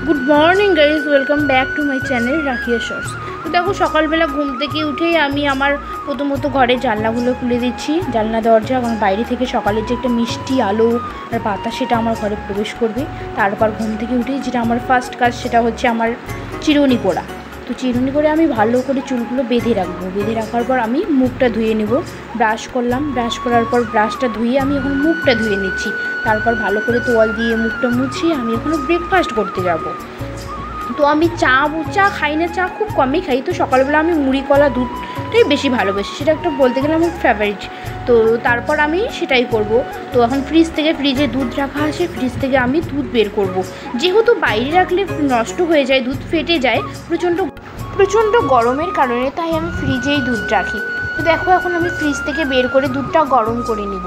Good morning guys, welcome back to my channel রাখিয়া shorts. তো দেখো, সকালবেলা ঘুম থেকে উঠেই আমি আমার প্রথমত ঘরের জানলাগুলো খুলে দিচ্ছি, জানলা দরজা, এবং বাইরে থেকে সকালের যে একটা মিষ্টি আলো আর বাতাস সেটা আমার ঘরে প্রবেশ করবে। তারপর ঘুম থেকে উঠেই যেটা আমার ফার্স্ট কাজ সেটা হচ্ছে আমার চিরুনি পরা। তো চিরুনি করে আমি ভালো করে চুলগুলো বেঁধে রাখবো। বেঁধে রাখার পর আমি মুখটা ধুয়ে নেব। ব্রাশ করলাম, ব্রাশ করার পর ব্রাশটা ধুয়ে আমি এখন মুখটা ধুয়ে নিচ্ছি। তারপর ভালো করে তোয়াল দিয়ে মুখটা মুছিয়ে আমি এখনও ব্রেকফাস্ট করতে যাব। তো আমি চা খাই না, চা খুব কমই খাই। তো সকালবেলা আমি মুড়ি কলা দুধটাই বেশি ভালোবাসি, সেটা একটা বলতে গেলে আমার ফেভারিট। তো তারপর আমি সেটাই করব। তো এখন ফ্রিজে দুধ রাখা আছে, ফ্রিজ থেকে আমি দুধ বের করব। যেহেতু বাইরে রাখলে নষ্ট হয়ে যায়, দুধ ফেটে যায় প্রচণ্ড গরমের কারণে, তাই আমি ফ্রিজেই দুধ রাখি। তো দেখো, এখন আমি ফ্রিজ থেকে বের করে দুধটা গরম করে নিব।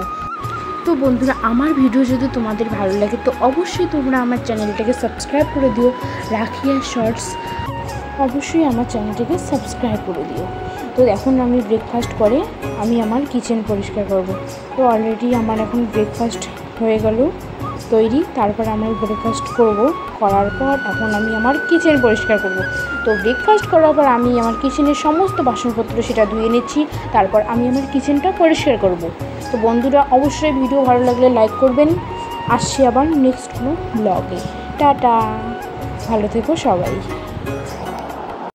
তো বন্ধুরা, আমার ভিডিও যদি তোমাদের ভালো লাগে তো অবশ্যই তোমরা আমার চ্যানেলটাকে সাবস্ক্রাইব করে দিও, রাখিয়া শর্টস। অবশ্যই আমার চ্যানেলটাকে সাবস্ক্রাইব করে দিও। তো এখন আমি ব্রেকফাস্ট করে আমি আমার কিচেন পরিষ্কার করব। তো অলরেডি আমার এখন ব্রেকফাস্ট হয়ে গেল তৈরি। তারপর আমি ব্রেকফাস্ট করার পর এখন আমি আমার কিচেন পরিষ্কার করব। তো ব্রেকফাস্ট করার পর আমি আমার কিচেনের সমস্ত বাসনপত্র সেটা ধুয়ে নিচ্ছি। তারপর আমি আমার কিচেনটা পরিষ্কার করব। তো বন্ধুরা, অবশ্যই ভিডিও ভালো লাগলে লাইক করবেন। আসছি আবার নেক্সট কোনো ব্লগে। টাটা, ভালো থেকো সবাই।